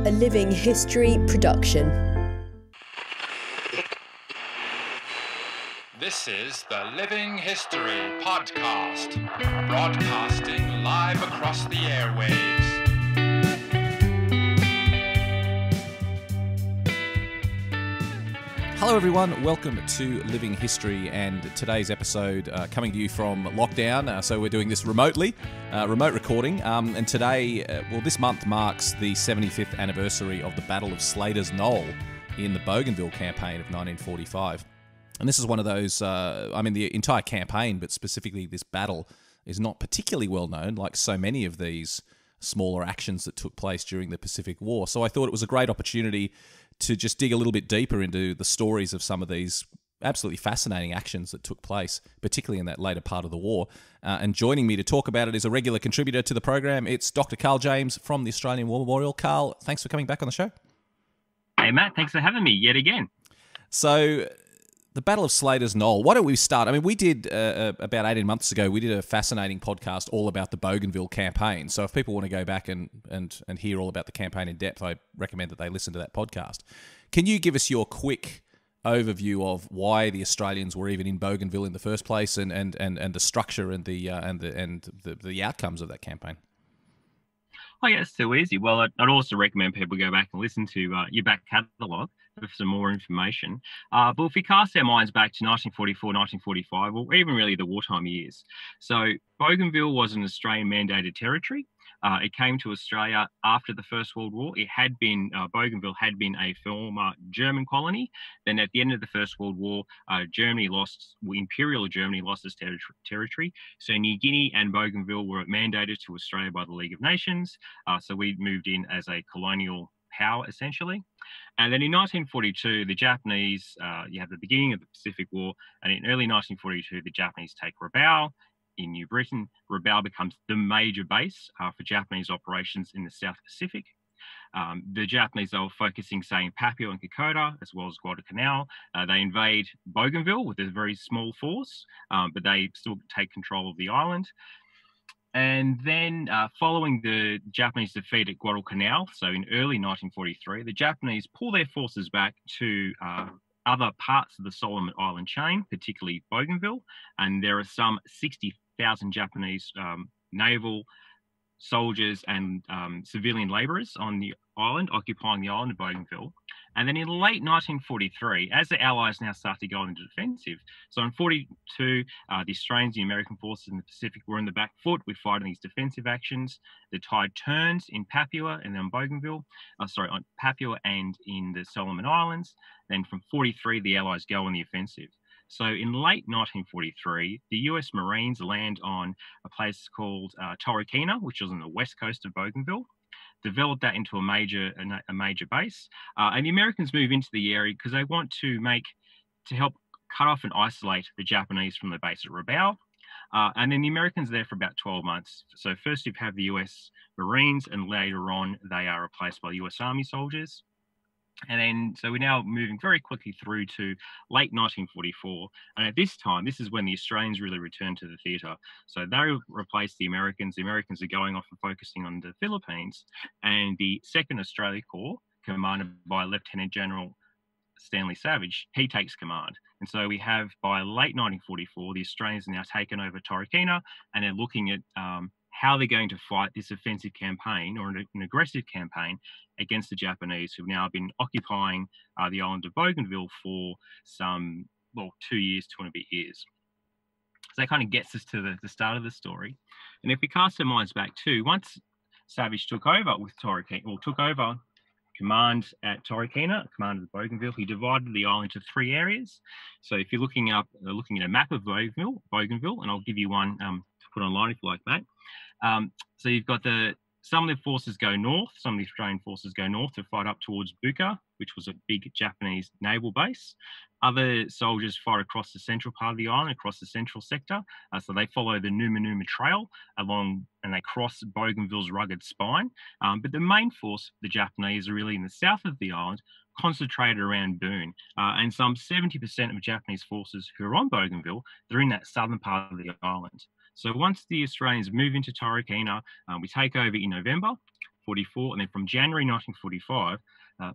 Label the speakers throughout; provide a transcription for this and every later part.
Speaker 1: a Living History production.
Speaker 2: This is the Living History Podcast, broadcasting live across the airwaves.
Speaker 3: Hello everyone, welcome to Living History, and today's episode coming to you from lockdown, so we're doing this remotely, remote recording, and today, this month marks the 75th anniversary of the Battle of Slaters Knoll in the Bougainville Campaign of 1945. And this is one of those, the entire campaign, but specifically this battle, is not particularly well known, like so many of these smaller actions that took place during the Pacific War. So I thought it was a great opportunity to just dig a little bit deeper into the stories of some of these absolutely fascinating actions that took place, particularly in that later part of the war. And joining me to talk about it is a regular contributor to the program. It's Dr. Carl James from the Australian War Memorial. Carl, thanks for coming back on the show.
Speaker 4: Hey, Matt, thanks for having me yet again.
Speaker 3: So, the Battle of Slaters Knoll, why don't we start? I mean, we did, about 18 months ago, we did a fascinating podcast all about the Bougainville campaign. So if people want to go back and hear all about the campaign in depth, I recommend that they listen to that podcast. Can you give us your quick overview of why the Australians were even in Bougainville in the first place, and the structure and the outcomes of that campaign?
Speaker 4: Oh, yeah, it's so easy. Well, I'd also recommend people go back and listen to your back catalogue for some more information. But if we cast our minds back to 1944, 1945, or even really the wartime years. So Bougainville was an Australian mandated territory. It came to Australia after the First World War. It had been, Bougainville had been a former German colony. Then at the end of the First World War, Imperial Germany lost its territory. So New Guinea and Bougainville were mandated to Australia by the League of Nations. So we moved in as a colonial power, essentially. And then in 1942, the Japanese, you have the beginning of the Pacific War, and in early 1942, the Japanese take Rabaul in New Britain. Rabaul becomes the major base for Japanese operations in the South Pacific. The Japanese are focusing, say, in Papua and Kokoda, as well as Guadalcanal. They invade Bougainville with a very small force, but they still take control of the island. And then following the Japanese defeat at Guadalcanal, so in early 1943, the Japanese pull their forces back to other parts of the Solomon Island chain, particularly Bougainville. And there are some 60,000 Japanese naval soldiers and civilian labourers on the island, occupying the island of Bougainville. And then in late 1943, as the Allies now start to go into defensive, so in 42, the Australians and the American forces in the Pacific were in the back foot with fighting these defensive actions. The tide turns in Papua and then on Papua and in the Solomon Islands. Then from 43, the Allies go on the offensive. So in late 1943, the US Marines land on a place called Torokina, which is on the west coast of Bougainville, develop that into a major base. And the Americans move into the area because they want to help cut off and isolate the Japanese from the base at Rabaul. And then the Americans are there for about 12 months. So first you have the US Marines, and later on they are replaced by US Army soldiers. And then, so we're now moving very quickly through to late 1944. And at this time, this is when the Australians really return to the theatre. So they replace the Americans. The Americans are going off and focusing on the Philippines. And the 2nd Australia Corps, commanded by Lieutenant General Stanley Savage, he takes command. And so we have, by late 1944, the Australians are now taken over Torokina, and they're looking at how they're going to fight this offensive campaign, or an aggressive campaign, against the Japanese, who've now been occupying the island of Bougainville for 2 years, 2 and a bit years. So that kind of gets us to the start of the story. And if we cast our minds back too, once Savage took over command at Torokina, command of Bougainville, he divided the island into 3 areas. So if you're looking at a map of Bougainville, and I'll give you one to put online if you like that. So you've got some of the forces go north, some of the Australian forces go north to fight up towards Buka, which was a big Japanese naval base. Other soldiers fight across the central part of the island, across the central sector. So they follow the Numa Numa Trail along, and they cross Bougainville's rugged spine. But the main force, the Japanese, are really in the south of the island, concentrated around Boone. And some 70% of Japanese forces who are on Bougainville, they're in that southern part of the island. So once the Australians move into Torokina, we take over in November. 1944, and then from January 1945,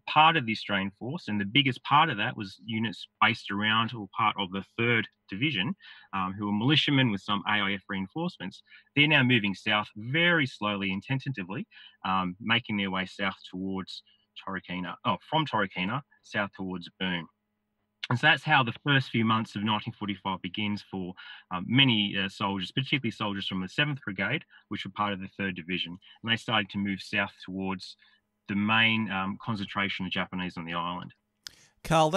Speaker 4: part of the Australian force, and the biggest part of that was units based around or part of the 3rd Division, who were militiamen with some AIF reinforcements. They're now moving south very slowly and tentatively, making their way south towards from Torquay south towards Boone. And so that's how the first few months of 1945 begins for many soldiers, particularly soldiers from the 7th Brigade, which were part of the 3rd Division. And they started to move south towards the main concentration of Japanese on the island.
Speaker 3: Carl,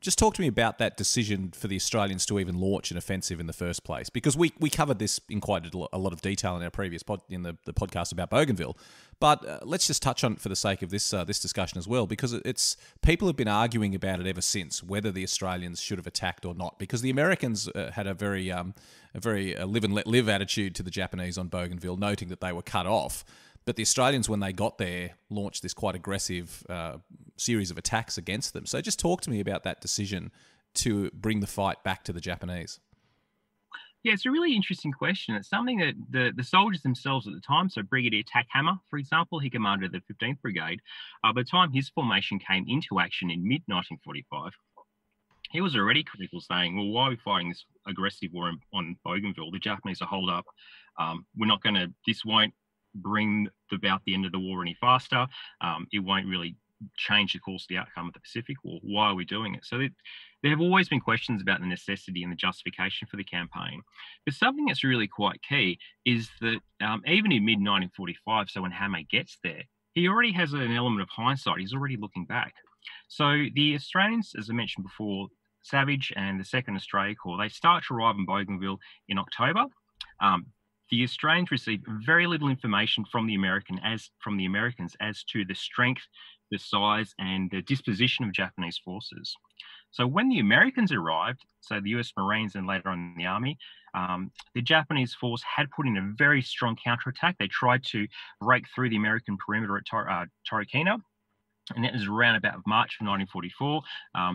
Speaker 3: just talk to me about that decision for the Australians to even launch an offensive in the first place, because we covered this in quite a lot of detail in our previous the podcast about Bougainville. But let's just touch on it for the sake of this discussion as well, because people have been arguing about it ever since, whether the Australians should have attacked or not, because the Americans had a very live and let live attitude to the Japanese on Bougainville, noting that they were cut off. But the Australians, when they got there, launched this quite aggressive series of attacks against them. So just talk to me about that decision to bring the fight back to the Japanese.
Speaker 4: Yeah, it's a really interesting question. It's something that the soldiers themselves at the time, so Brigadier Takahama, for example, he commanded the 15th Brigade. By the time his formation came into action in mid-1945, he was already critical, saying, well, why are we fighting this aggressive war on Bougainville? The Japanese are holed up. This won't bring about the end of the war any faster. It won't really change the course of the outcome of the Pacific War. Why are we doing it? So there have always been questions about the necessity and the justification for the campaign. But something that's really quite key is that even in mid-1945, so when Hamé gets there, he already has an element of hindsight. He's already looking back. So the Australians, as I mentioned before, Savage and the 2nd Australia Corps, they start to arrive in Bougainville in October. The Australians receive very little information from the Americans as to the strength, the size, and the disposition of Japanese forces. So when the Americans arrived, so the US Marines and later on the Army, the Japanese force had put in a very strong counterattack. They tried to break through the American perimeter at Torquay, and that was around about March of 1944.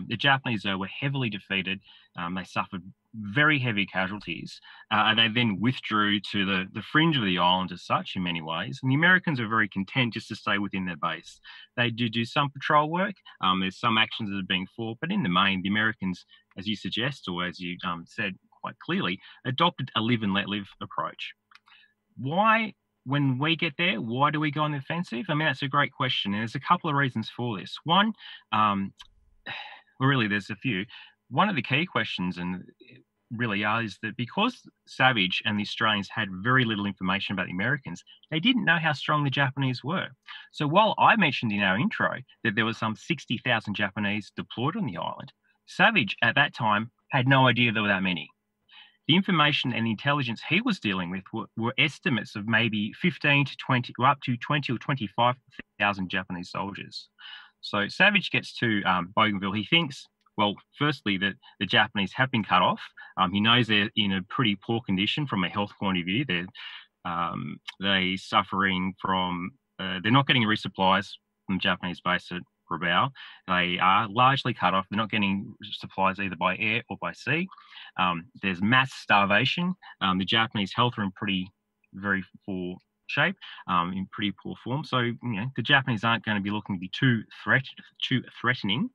Speaker 4: The Japanese, though, were heavily defeated. They suffered very heavy casualties, and they then withdrew to the fringe of the island as such in many ways. And the Americans are very content just to stay within their base. They do some patrol work. There's some actions that are being fought, but in the main, the Americans, as you suggest, or as you said quite clearly, adopted a live and let live approach. Why? When we get there, why do we go on the offensive? I mean, that's a great question. And there's a couple of reasons for this. One, really, there's a few. One of the key questions, and really is that because Savage and the Australians had very little information about the Americans, they didn't know how strong the Japanese were. So while I mentioned in our intro that there was some 60,000 Japanese deployed on the island, Savage at that time had no idea there were that many. The information and the intelligence he was dealing with were estimates of maybe 15 to 20, or up to 20 or 25,000 Japanese soldiers. So Savage gets to Bougainville. He thinks, well, firstly, that the Japanese have been cut off. He knows they're in a pretty poor condition from a health point of view. They're suffering from, they're not getting resupplies from the Japanese base at Rabaul. They are largely cut off. They're not getting supplies either by air or by sea. There's mass starvation. The Japanese health are in very poor shape, in pretty poor form. So, the Japanese aren't going to be looking to be too threatening.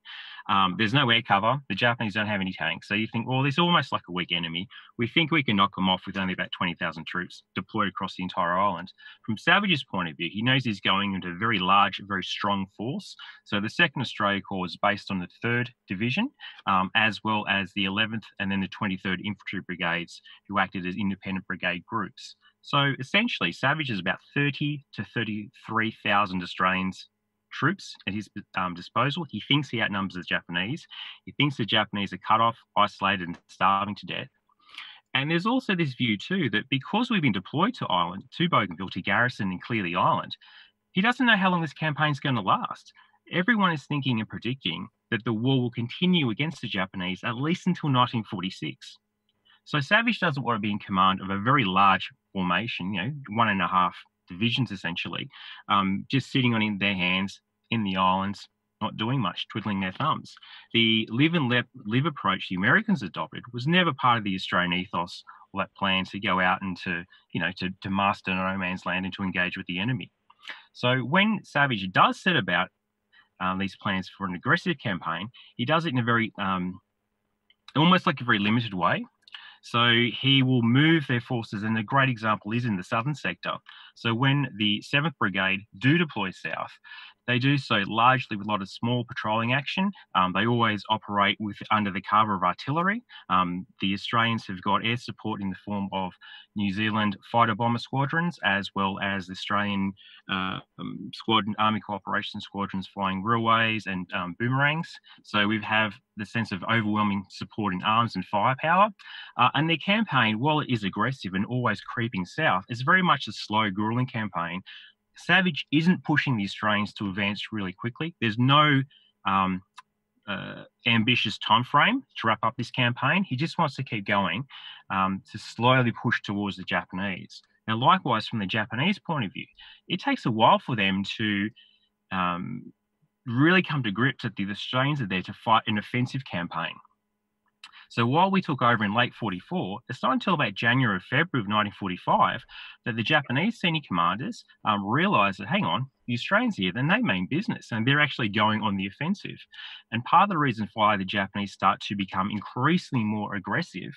Speaker 4: There's no air cover. The Japanese don't have any tanks. So you think, well, there's almost like a weak enemy. We think we can knock them off with only about 20,000 troops deployed across the entire island. From Savage's point of view, he knows he's going into a very large, very strong force. So the 2nd Australia Corps is based on the 3rd Division, as well as the 11th and then the 23rd Infantry Brigades, who acted as independent brigade groups. So essentially, Savage has about 30 to 33,000 Australians troops at his disposal. He thinks he outnumbers the Japanese. He thinks the Japanese are cut off, isolated, and starving to death. And there's also this view too that because we've been deployed to Bougainville to garrison and clear the island, he doesn't know how long this campaign's going to last. Everyone is thinking and predicting that the war will continue against the Japanese at least until 1946. So Savage doesn't want to be in command of a very large formation, 1.5 divisions essentially, just sitting on their hands in the islands, not doing much, twiddling their thumbs. The live and let live approach the Americans adopted was never part of the Australian ethos or that plan to go out and to master no man's land and to engage with the enemy. So when Savage does set about these plans for an aggressive campaign, he does it in a very, almost like a very limited way. So he will move their forces, and a great example is in the southern sector. So when the 7th Brigade do deploy south, they do so largely with a lot of small patrolling action. They always operate under the cover of artillery. The Australians have got air support in the form of New Zealand fighter bomber squadrons, as well as the Australian Army Cooperation Squadrons flying railways and boomerangs. So we have the sense of overwhelming support in arms and firepower. And their campaign, while it is aggressive and always creeping south, is very much a slow, grueling campaign. Savage isn't pushing the Australians to advance really quickly. There's no ambitious time frame to wrap up this campaign. He just wants to keep going to slowly push towards the Japanese. Now, likewise, from the Japanese point of view, it takes a while for them to really come to grips that the Australians are there to fight an offensive campaign. So while we took over in late 44, it's not until about January or February of 1945 that the Japanese senior commanders realised that, hang on, the Australians here, then they mean business, and they're actually going on the offensive. And part of the reason why the Japanese start to become increasingly more aggressive,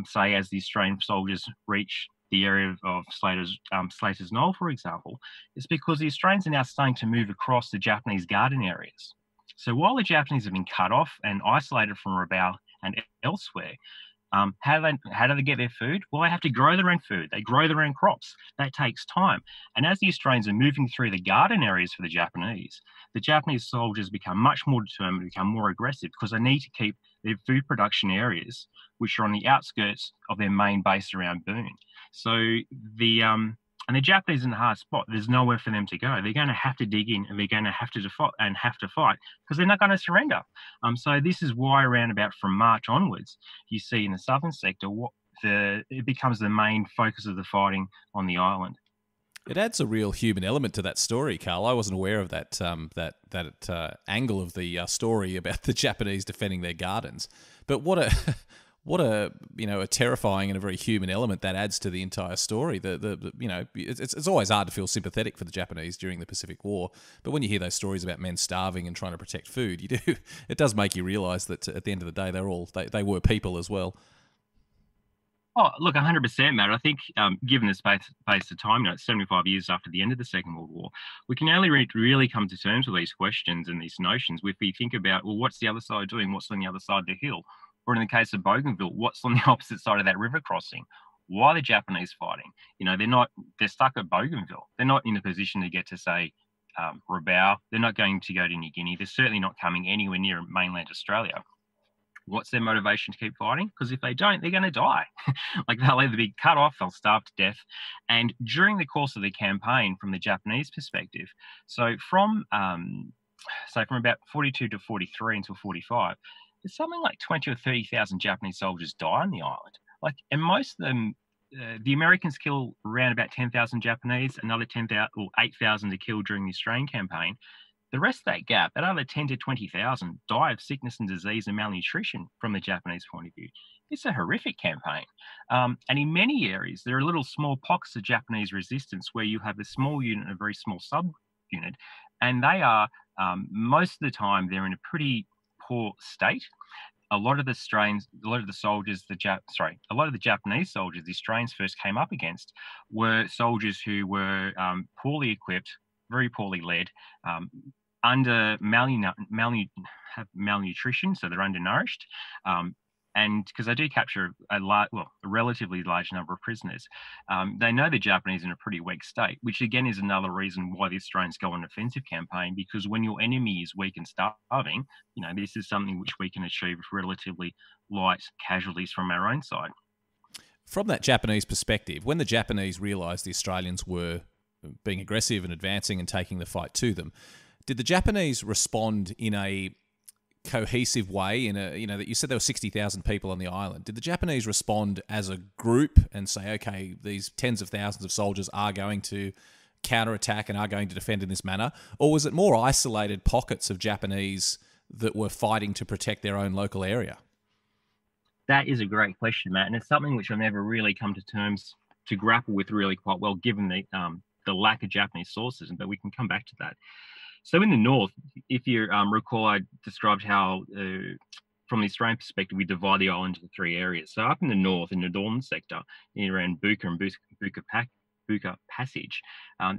Speaker 4: say as the Australian soldiers reach the area of Slater's Knoll, for example, is because the Australians are now starting to move across the Japanese garden areas. So while the Japanese have been cut off and isolated from Rabaul and elsewhere, how do they get their food? Well, they have to grow their own food. They grow their own crops. That takes time. And as the Australians are moving through the garden areas for the Japanese soldiers become much more determined, become more aggressive, because they need to keep their food production areas, which are on the outskirts of their main base around Boone. So the Japanese are in a hard spot. There's nowhere for them to go. They're going to have to dig in, and they're going to have to fight because they're not going to surrender. So this is why around about from March onwards, you see in the southern sector it becomes the main focus of the fighting on the island.
Speaker 3: It adds a real human element to that story, Carl. I wasn't aware of that angle of the story about the Japanese defending their gardens. But what a terrifying and a very human element that adds to the entire story. It's always hard to feel sympathetic for the Japanese during the Pacific War, but when you hear those stories about men starving and trying to protect food, it does make you realise that at the end of the day, they were people as well.
Speaker 4: Oh, look, 100%, Matt. I think given the space of time, it's 75 years after the end of the Second World War, we can only really come to terms with these questions and these notions if we think about, well, what's the other side doing? What's on the other side of the hill? Or in the case of Bougainville, what's on the opposite side of that river crossing? Why are the Japanese fighting? They're stuck at Bougainville. They're not in a position to get to, say, Rabaul. They're not going to go to New Guinea. They're certainly not coming anywhere near mainland Australia. What's their motivation to keep fighting? Because if they don't, they're going to die. They'll either be cut off, they'll starve to death. And during the course of the campaign, from the Japanese perspective, so from about 42 to 43 until 45, there's something like 20 or 30,000 Japanese soldiers die on the island. And most of them, the Americans kill around about 10,000 Japanese, another 10,000 or 8,000 are killed during the Australian campaign. The rest of that gap, that other 10 to 20,000, die of sickness and disease and malnutrition from the Japanese point of view. It's a horrific campaign. And in many areas, there are little small pockets of Japanese resistance where you have a small unit and a very small sub-unit. And they are, most of the time, they're in a pretty poor state. A lot of the Japanese soldiers the Australians first came up against were soldiers who were poorly equipped, very poorly led, under malnutrition, so they're undernourished, and because they do capture a relatively large number of prisoners, they know the Japanese are in a pretty weak state, which again is another reason why the Australians go on an offensive campaign, because when your enemy is weak and starving, this is something which we can achieve with relatively light casualties from our own side.
Speaker 3: From that Japanese perspective, when the Japanese realised the Australians were being aggressive and advancing and taking the fight to them, did the Japanese respond in a cohesive way? That you said there were 60,000 people on the island. Did the Japanese respond as a group and say, okay, these tens of thousands of soldiers are going to counterattack and are going to defend in this manner? Or was it more isolated pockets of Japanese that were fighting to protect their own local area?
Speaker 4: That is a great question, Matt, and it's something which I've never really come to terms to grapple with really quite well, given the the lack of Japanese sources, but we can come back to that. So in the north, if you recall, I described how from the Australian perspective, we divide the island into 3 areas. So up in the north, in the northern sector, around Buka and Buka Passage,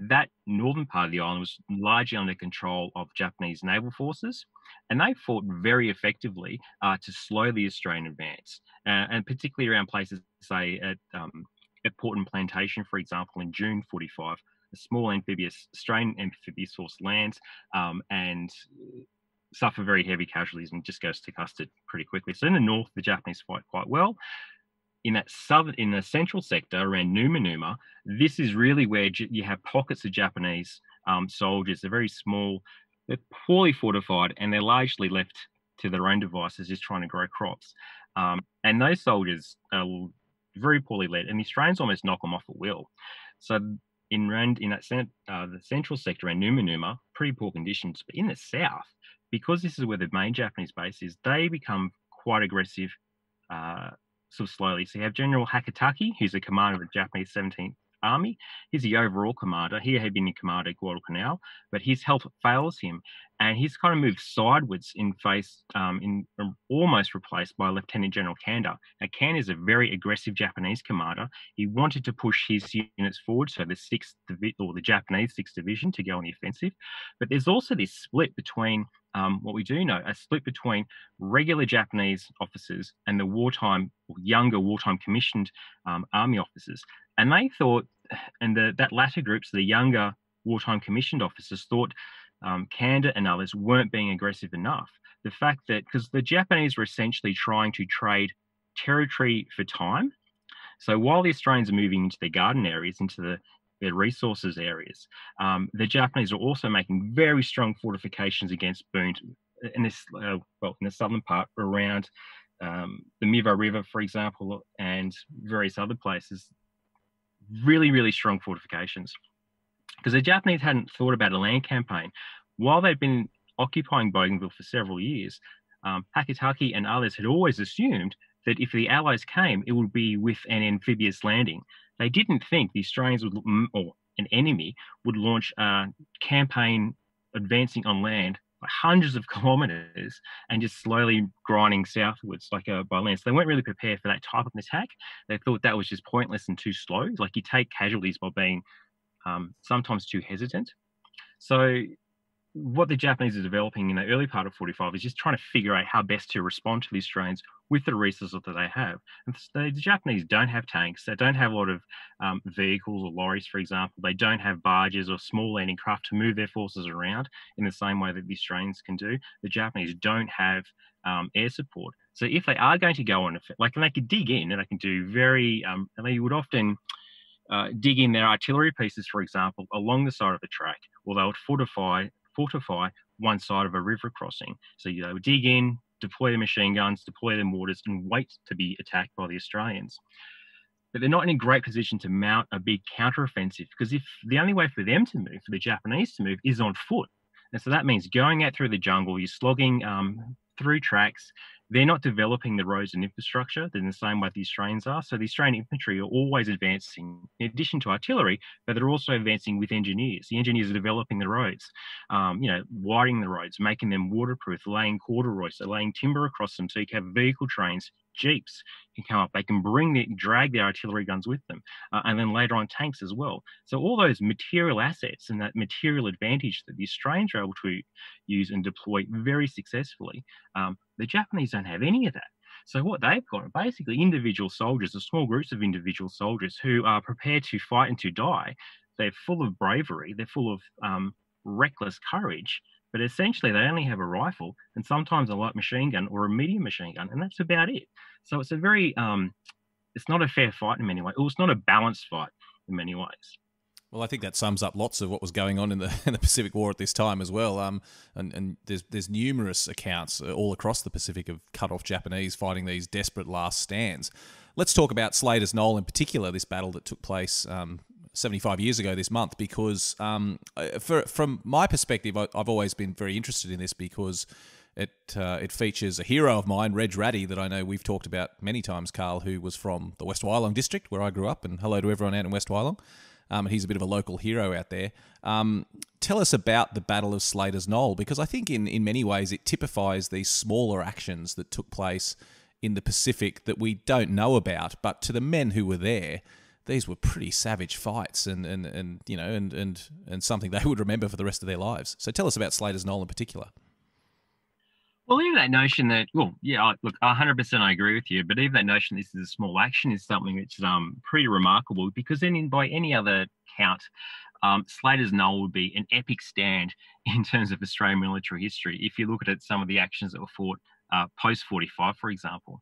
Speaker 4: that northern part of the island was largely under control of Japanese naval forces, and they fought very effectively to slow the Australian advance, and particularly around places, say, at Port and Plantation, for example, in June 45, a small Australian amphibious force lands and suffer very heavy casualties and just goes to custard pretty quickly. So in the north, the Japanese fight quite well. In the central sector around Numanuma, this is really where you have pockets of Japanese soldiers. They're very small, they're poorly fortified, and they're largely left to their own devices, just trying to grow crops. And those soldiers are very poorly led, and the Australians almost knock them off at will. So the central sector around Numanuma, pretty poor conditions. But in the south, because this is where the main Japanese base is, they become quite aggressive sort of slowly. So you have General Hakataki, who's the commander of the Japanese 17th Army. He's the overall commander. He had been in command at Guadalcanal, but his health fails him, and he's kind of moved sidewards almost replaced by Lieutenant General Kanda. Now, Kanda is a very aggressive Japanese commander. He wanted to push his units forward, so the Japanese 6th Division, to go on the offensive. But there's also this split between what we do know, a split between regular Japanese officers and the younger wartime commissioned army officers. And they thought, and that latter group, so the younger wartime commissioned officers, thought Kanda and others weren't being aggressive enough. The fact that, because the Japanese were essentially trying to trade territory for time. So while the Australians are moving into their garden areas, into their resources areas, the Japanese are also making very strong fortifications against Boone in the southern part around the Mivo River, for example, and various other places. Really, really strong fortifications. Because the Japanese hadn't thought about a land campaign. While they'd been occupying Bougainville for several years, Hakataki and others had always assumed that if the Allies came, it would be with an amphibious landing. They didn't think the Australians or an enemy would launch a campaign advancing on land by hundreds of kilometres and just slowly grinding southwards by land. So they weren't really prepared for that type of an attack. They thought that was just pointless and too slow. Like, you take casualties by being sometimes too hesitant. So what the Japanese are developing in the early part of 45 is just trying to figure out how best to respond to the Australians with the resources that they have. And the Japanese don't have tanks. They don't have a lot of vehicles or lorries, for example. They don't have barges or small landing craft to move their forces around in the same way that the Australians can do. The Japanese don't have air support. So if they are going to go on, and they could dig in, and they can do and they would often dig in their artillery pieces, for example, along the side of the track, or they would fortify one side of a river crossing. So they would dig in, deploy their machine guns, deploy their mortars, and wait to be attacked by the Australians. But they're not in a great position to mount a big counteroffensive, because if the only way for them to move, for the Japanese to move, is on foot. And so that means going out through the jungle, you're slogging through tracks. They're not developing the roads and infrastructure in the same way the Australians are. So the Australian infantry are always advancing, in addition to artillery, but they're also advancing with engineers. The engineers are developing the roads, widening the roads, making them waterproof, laying corduroys, so laying timber across them so you can have vehicle trains, jeeps can come up. They can drag their artillery guns with them, and then later on tanks as well. So all those material assets and that material advantage that the Australians are able to use and deploy very successfully, the Japanese don't have any of that. So what they've got are basically individual soldiers, or small groups of individual soldiers who are prepared to fight and to die. They're full of bravery. They're full of reckless courage. But essentially, they only have a rifle and sometimes a light machine gun or a medium machine gun, and that's about it. So it's a very, it's not a fair fight in many ways. Or it's not a balanced fight in many ways.
Speaker 3: Well, I think that sums up lots of what was going on in the Pacific War at this time as well. And there's numerous accounts all across the Pacific of cut-off Japanese fighting these desperate last stands. Let's talk about Slaters Knoll in particular, this battle that took place 75 years ago this month, because from my perspective, I've always been very interested in this because it features a hero of mine, Reg Ratty, that I know we've talked about many times, Carl, who was from the West Wyalong district where I grew up, and hello to everyone out in West Wyalong. and he's a bit of a local hero out there. Tell us about the Battle of Slater's Knoll, because I think in many ways it typifies these smaller actions that took place in the Pacific that we don't know about, but to the men who were there, these were pretty savage fights and something they would remember for the rest of their lives. So tell us about Slater's Knoll in particular.
Speaker 4: Well, even that notion that, look, 100% I agree with you, but even that notion this is a small action is something which is pretty remarkable, because then by any other count, Slater's Knoll would be an epic stand in terms of Australian military history. If you look at some of the actions that were fought post-45, for example.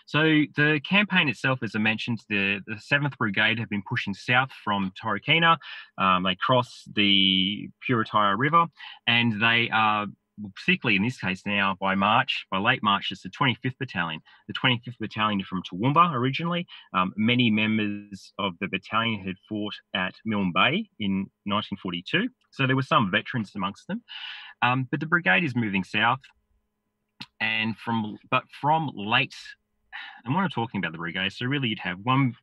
Speaker 4: So the campaign itself, as I mentioned, the 7th Brigade have been pushing south from Torokina. They cross the Puretyre River, and they are, particularly in this case now, by late March, it's the 25th Battalion. The 25th Battalion is from Toowoomba originally. Many members of the battalion had fought at Milne Bay in 1942, so there were some veterans amongst them. But the brigade is moving south, and from late, and when I'm talking about the brigade, so really you'd have one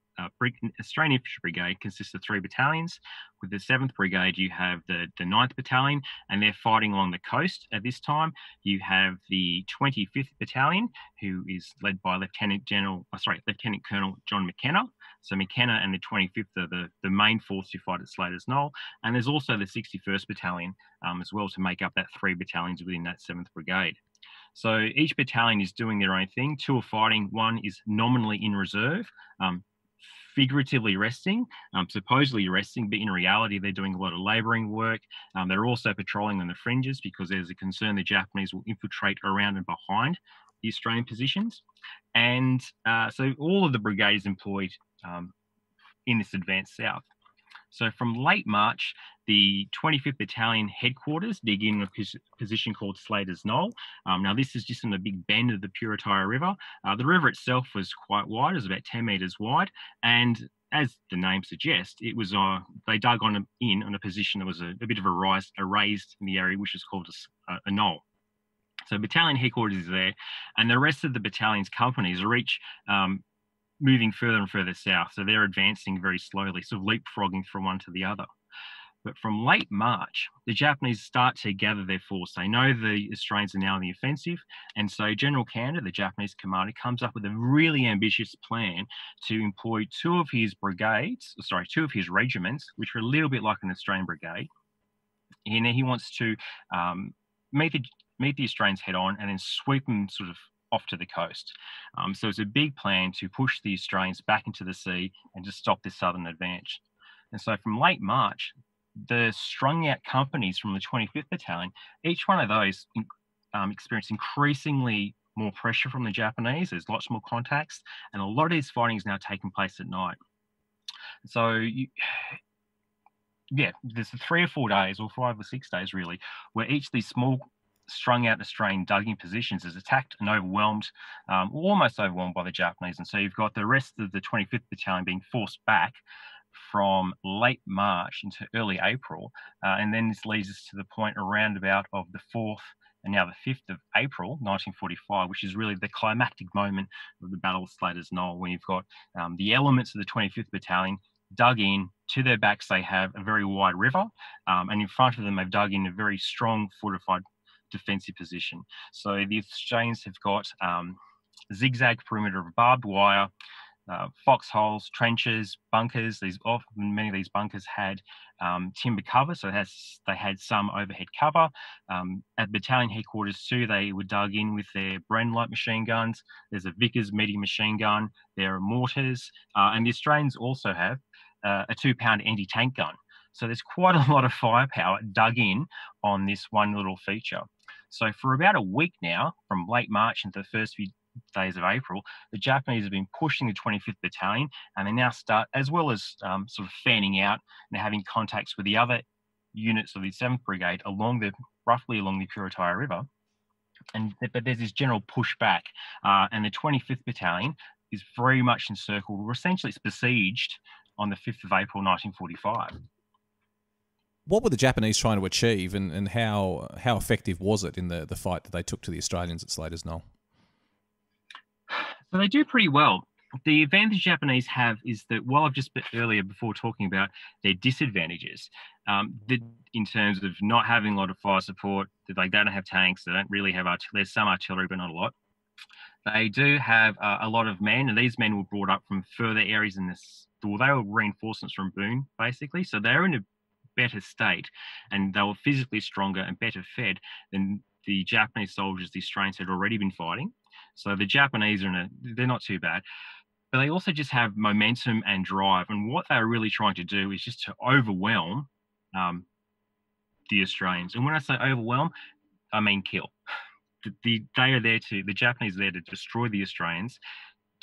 Speaker 4: Australian Infantry Brigade consists of 3 battalions. With the 7th Brigade, you have the 9th Battalion, and they're fighting along the coast at this time. You have the 25th Battalion, who is led by Lieutenant Colonel John McKenna. So McKenna and the 25th are the main force who fight at Slater's Knoll. And there's also the 61st Battalion as well, to make up that 3 battalions within that 7th Brigade. So each battalion is doing their own thing. 2 are fighting, 1 is nominally in reserve, figuratively resting, supposedly resting, but in reality they're doing a lot of labouring work. They're also patrolling on the fringes because there's a concern the Japanese will infiltrate around and behind the Australian positions. And so all of the brigade is employed in this advance south. So from late March, the 25th Battalion headquarters dig in a position called Slater's Knoll. Now, this is just in a big bend of the Puretyre River. The river itself was quite wide. It was about 10 metres wide. And as the name suggests, it was they dug in on a position that was a bit of a raised in the area, which is called a knoll. So battalion headquarters is there, and the rest of the battalion's companies are each moving further and further south. So they're advancing very slowly, sort of leapfrogging from one to the other. But from late March, the Japanese start to gather their force. They know the Australians are now in the offensive. And so General Kanda, the Japanese commander, comes up with a really ambitious plan to employ 2 of his regiments, which are a little bit like an Australian brigade. And he wants to meet the Australians head on and then sweep them sort of off to the coast. So it's a big plan to push the Australians back into the sea and to stop this southern advance. And so from late March, the strung out companies from the 25th Battalion, each one of those experience increasingly more pressure from the Japanese. There's lots more contacts, and a lot of this fighting is now taking place at night. So there's 3 or 4 days, or 5 or 6 days really, where each of these small strung out Australian dug-in positions is attacked and overwhelmed, almost overwhelmed by the Japanese. And so you've got the rest of the 25th Battalion being forced back from late March into early April. And then this leads us to the point around about of the 4th and now the 5th of April, 1945, which is really the climactic moment of the Battle of Slater's Knoll, when you've got the elements of the 25th Battalion dug in. To their backs, they have a very wide river, and in front of them, they've dug in a very strong fortified defensive position. So the Australians have got a zigzag perimeter of barbed wire, foxholes, trenches, bunkers. Many of these bunkers had timber cover, so they had some overhead cover. At battalion headquarters too, they were dug in with their Bren light machine guns. There's a Vickers medium machine gun. There are mortars, and the Australians also have a 2-pound anti-tank gun. So there's quite a lot of firepower dug in on this one little feature. So for about a week now, from late March into the first few days of April, the Japanese have been pushing the 25th Battalion, and they now start, as well as sort of fanning out and having contacts with the other units of the 7th Brigade roughly along the Puretyre River. But there's this general pushback, and the 25th Battalion is very much encircled, or essentially it's besieged on the 5th of April 1945.
Speaker 3: What were the Japanese trying to achieve, and how effective was it in the fight that they took to the Australians at Slater's Knoll?
Speaker 4: So they do pretty well. The advantage the Japanese have is that, while I've just earlier before talking about their disadvantages, in terms of not having a lot of fire support, that they don't have tanks, they don't really have there's some artillery, but not a lot. They do have a lot of men, and these men were brought up from further areas in this. Well, they were reinforcements from Boone, basically, so they're in a better state, and they were physically stronger and better fed than the Japanese soldiers the Australians had already been fighting. So the Japanese they're not too bad. But they also just have momentum and drive. And what they're really trying to do is just to overwhelm the Australians. And when I say overwhelm, I mean kill. The Japanese are there to destroy the Australians,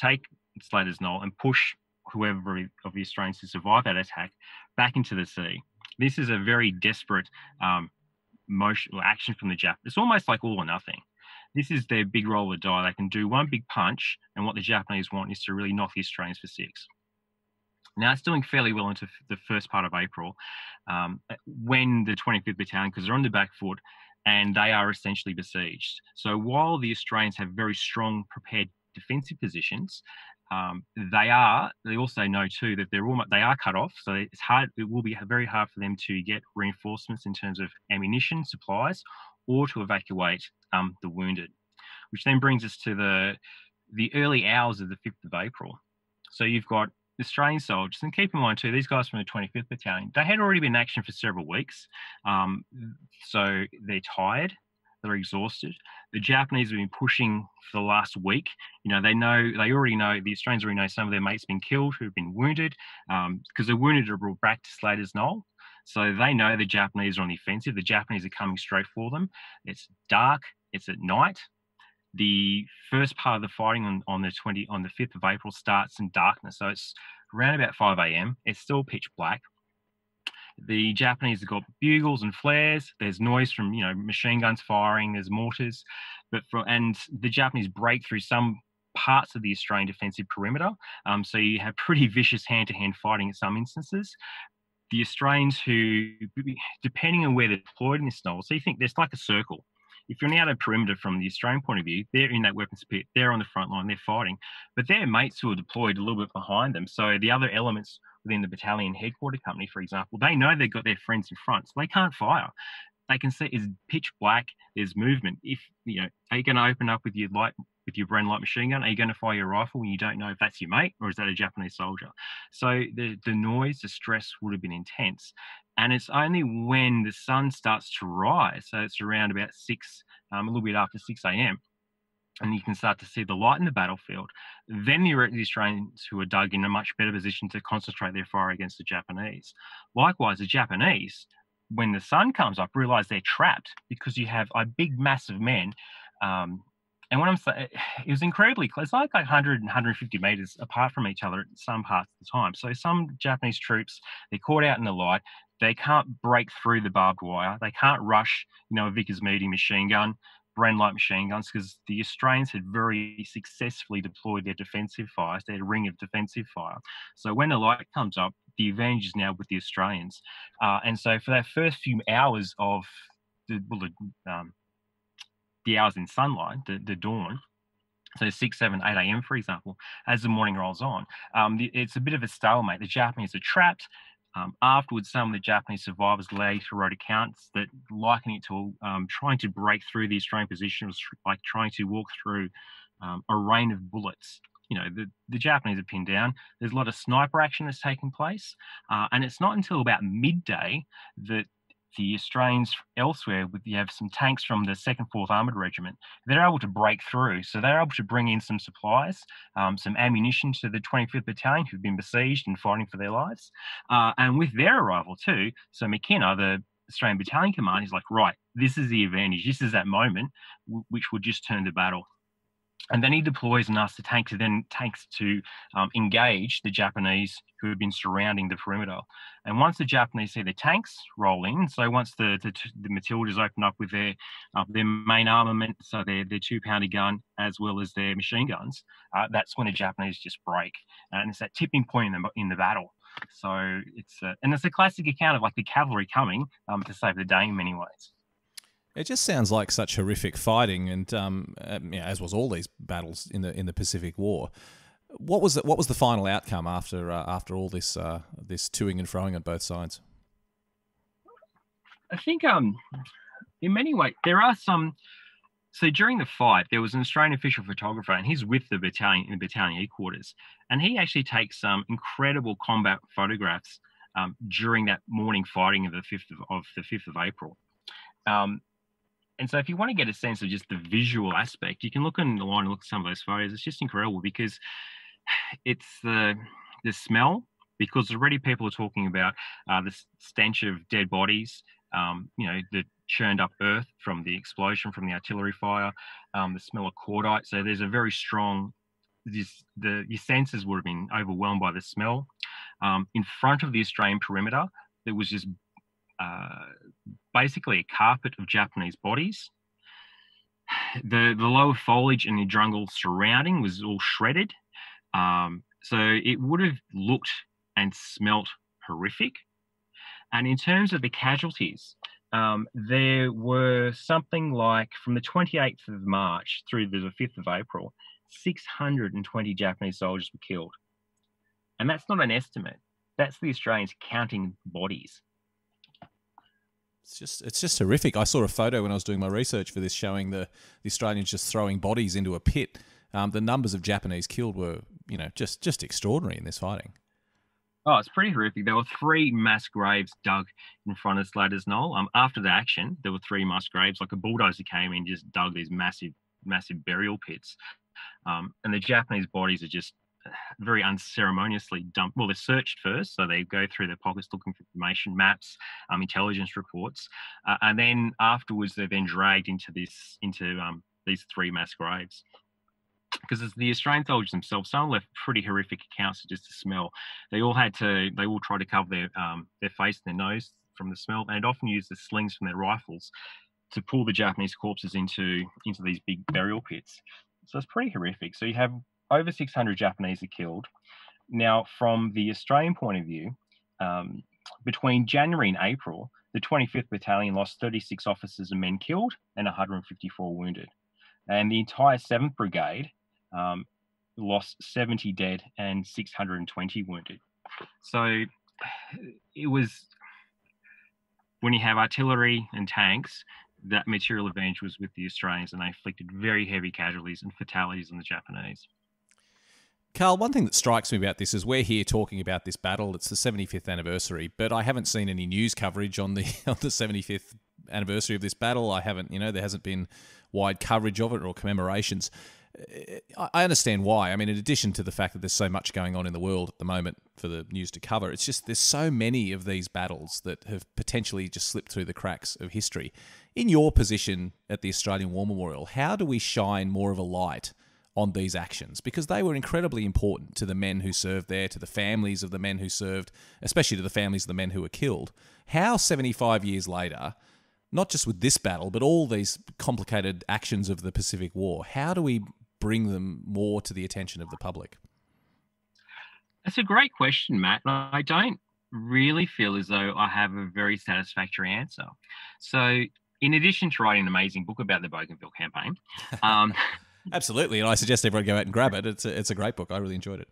Speaker 4: take Slaters Knoll, and push whoever of the Australians who survive that attack back into the sea. This is a very desperate action from the Japanese. It's almost like all or nothing. This is their big roll or die. They can do one big punch, and what the Japanese want is to really knock the Australians for six. Now, it's doing fairly well into the first part of April, when the 25th Battalion, because they're on the back foot, and they are essentially besieged. So while the Australians have very strong, prepared defensive positions, they also know too that they are cut off. So it's hard. It will be very hard for them to get reinforcements in terms of ammunition, supplies, or to evacuate the wounded, which then brings us to the early hours of the 5th of April. So you've got Australian soldiers, and keep in mind too, these guys from the 25th Battalion, they had already been in action for several weeks, so they're tired, they're exhausted. The Japanese have been pushing for the last week. The Australians already know some of their mates have been killed, who've been wounded, because the wounded are brought back to Slaters Knoll. So they know the Japanese are on the offensive. The Japanese are coming straight for them. It's dark. It's at night. The first part of the fighting on the 5th of April starts in darkness. So it's around about 5 a.m. It's still pitch black. The Japanese have got bugles and flares. There's noise from machine guns firing. There's mortars, and the Japanese break through some parts of the Australian defensive perimeter. So you have pretty vicious hand-to-hand fighting at some instances. The Australians, who, depending on where they're deployed in this knoll, so you think there's like a circle. If you're on the outer perimeter from the Australian point of view, they're in that weapons pit, they're on the front line, they're fighting, but their mates who are deployed a little bit behind them. So the other elements within the battalion headquarter company, for example, they know they've got their friends in front, so they can't fire. They can see it's pitch black, there's movement. Are you going to open up with your Bren light machine gun? Are you going to fire your rifle when you don't know if that's your mate or is that a Japanese soldier? So the noise, the stress would have been intense. And it's only when the sun starts to rise, so it's around about 6, a little bit after 6 a.m., and you can start to see the light in the battlefield, then the Australians who are dug in a much better position to concentrate their fire against the Japanese. Likewise, the Japanese, when the sun comes up, realise they're trapped because you have a big mass of men. And when I'm saying, it was incredibly close, like 100 and 150 metres apart from each other at some parts of the time. So some Japanese troops, they're caught out in the light. They can't break through the barbed wire. They can't rush, a Vickers Meady machine gun, Bren light machine guns, because the Australians had very successfully deployed their defensive fires, their ring of defensive fire. So when the light comes up, the advantage is now with the Australians. And so for that first few hours of the hours in sunlight, the dawn, so 6, 7, 8 a.m., for example, as the morning rolls on, it's a bit of a stalemate. The Japanese are trapped. Afterwards, some of the Japanese survivors later wrote accounts that liken it to trying to break through the Australian position was like trying to walk through a rain of bullets. The Japanese are pinned down. There's a lot of sniper action that's taking place. And it's not until about midday that the Australians elsewhere, you have some tanks from the 2nd, 4th Armoured Regiment, they're able to break through. So they're able to bring in some supplies, some ammunition to the 25th Battalion who've been besieged and fighting for their lives. And with their arrival too, so McKenna, the Australian Battalion Commander, is like, right, this is the advantage. This is that moment which would just turn the battle. And then he deploys and asks the tanks to engage the Japanese who have been surrounding the perimeter. And once the Japanese see the tanks roll in, so once the Matildas open up with their main armament, so their 2-pounder gun as well as their machine guns, that's when the Japanese just break. And it's that tipping point in the battle. So it's a classic account of like the cavalry coming to save the day in many ways.
Speaker 3: It just sounds like such horrific fighting, and as was all these battles in the Pacific War. What was the final outcome after all this this toing and froing on both sides?
Speaker 4: I think in many ways there are some. So during the fight, there was an Australian official photographer, and he's with the battalion in the battalion headquarters, and he actually takes some incredible combat photographs during that morning fighting of the 5th of April. And so if you want to get a sense of just the visual aspect, you can look online and look at some of those photos. It's just incredible because it's the smell, because already people are talking about the stench of dead bodies, the churned up earth from the explosion, from the artillery fire, the smell of cordite. So there's a very strong, your senses would have been overwhelmed by the smell. In front of the Australian perimeter, there was just basically a carpet of Japanese bodies. The lower foliage and the jungle surrounding was all shredded. So it would have looked and smelt horrific. And in terms of the casualties, there were something like, from the 28th of March through the 5th of April, 620 Japanese soldiers were killed. And that's not an estimate. That's the Australians counting bodies.
Speaker 3: It's just horrific. I saw a photo when I was doing my research for this showing the Australians just throwing bodies into a pit. The numbers of Japanese killed were, just extraordinary in this fighting.
Speaker 4: Oh, it's pretty horrific. There were 3 mass graves dug in front of Slater's Knoll. After the action, there were 3 mass graves. Like a bulldozer came in and just dug these massive burial pits. And the Japanese bodies are just very unceremoniously dumped. Well, they're searched first, so they go through their pockets looking for information, maps, intelligence reports, and then afterwards they're then dragged into these 3 mass graves. Because as the Australian soldiers themselves, some left pretty horrific accounts of just the smell. They all tried to cover their face and their nose from the smell, and often used the slings from their rifles to pull the Japanese corpses into these big burial pits. So it's pretty horrific. So you have over 600 Japanese are killed. Now, from the Australian point of view, between January and April, the 25th Battalion lost 36 officers and men killed and 154 wounded. And the entire 7th Brigade lost 70 dead and 620 wounded. So it was, when you have artillery and tanks, that material advantage was with the Australians, and they inflicted very heavy casualties and fatalities on the Japanese.
Speaker 3: Carl, one thing that strikes me about this is we're here talking about this battle. It's the 75th anniversary, but I haven't seen any news coverage on the 75th anniversary of this battle. I haven't, there hasn't been wide coverage of it or commemorations. I understand why. I mean, in addition to the fact that there's so much going on in the world at the moment for the news to cover, it's just there's so many of these battles that have potentially just slipped through the cracks of history. In your position at the Australian War Memorial, how do we shine more of a light on these actions? Because they were incredibly important to the men who served there, to the families of the men who served, especially to the families of the men who were killed. How 75 years later, not just with this battle, but all these complicated actions of the Pacific War, how do we bring them more to the attention of the public?
Speaker 4: That's a great question, Matt. I don't really feel as though I have a very satisfactory answer. So in addition to writing an amazing book about the Bougainville campaign,
Speaker 3: absolutely, and I suggest everyone go out and grab it. It's a great book. I really enjoyed it.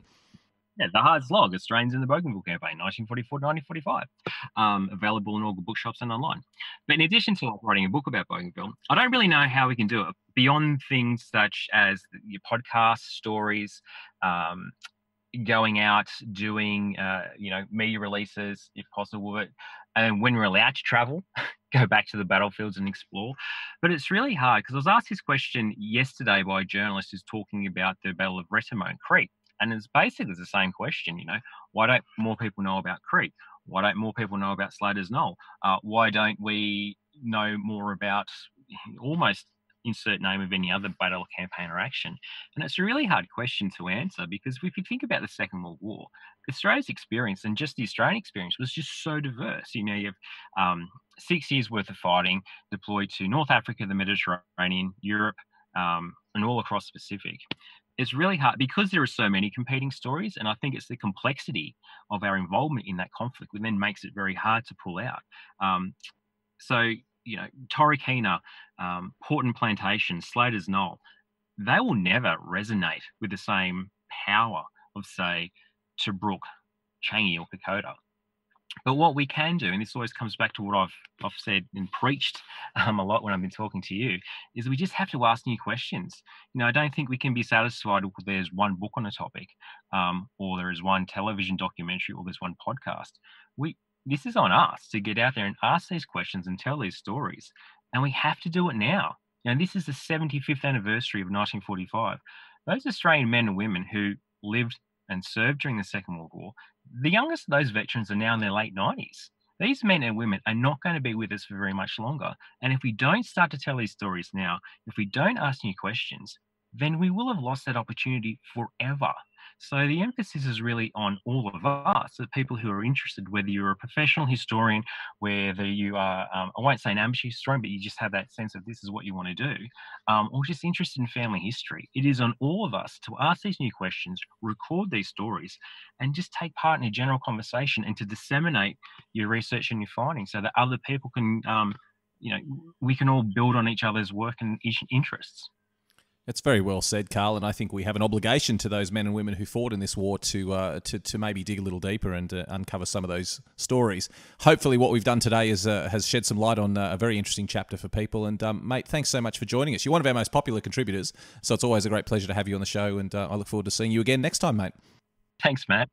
Speaker 4: Yeah, The Hard Slog, Australians in the Bougainville Campaign, 1944 to 1945. Available in all good bookshops and online. But in addition to writing a book about Bougainville, I don't really know how we can do it beyond things such as your podcast stories, going out, doing, media releases, if possible. And when we're allowed to travel, go back to the battlefields and explore. But it's really hard, because I was asked this question yesterday by a journalist who's talking about the Battle of Retamo and Crete. And it's basically the same question, why don't more people know about Crete? Why don't more people know about Slater's Knoll? Why don't we know more about almost insert name of any other battle, campaign or action? And it's a really hard question to answer, because if you think about the Second World War, Australia's experience, and just the Australian experience, was just so diverse. You have 6 years worth of fighting deployed to North Africa, the Mediterranean, Europe, and all across the Pacific. It's really hard because there are so many competing stories, and I think it's the complexity of our involvement in that conflict that then makes it very hard to pull out. Torquay, Portland Plantation, Slater's Knoll, they will never resonate with the same power of, say, Tobruk, Changi, or Kokoda. But what we can do, and this always comes back to what I've said and preached a lot when I've been talking to you, is we just have to ask new questions. I don't think we can be satisfied with there's one book on a topic, or there is one television documentary, or there's one podcast. This is on us to get out there and ask these questions and tell these stories, and we have to do it now. This is the 75th anniversary of 1945. Those Australian men and women who lived and served during the Second World War, the youngest of those veterans are now in their late 90s. These men and women are not going to be with us for very much longer. And if we don't start to tell these stories now, if we don't ask new questions, then we will have lost that opportunity forever. So the emphasis is really on all of us, the people who are interested, whether you're a professional historian, whether you are, I won't say an amateur historian, but you just have that sense of this is what you want to do, or just interested in family history. It is on all of us to ask these new questions, record these stories, and just take part in a general conversation and to disseminate your research and your findings so that other people can, we can all build on each other's work and interests.
Speaker 3: It's very well said, Carl, and I think we have an obligation to those men and women who fought in this war to maybe dig a little deeper and uncover some of those stories. Hopefully what we've done today has shed some light on a very interesting chapter for people. And, mate, thanks so much for joining us. You're one of our most popular contributors, so it's always a great pleasure to have you on the show, and I look forward to seeing you again next time, mate.
Speaker 4: Thanks, Matt.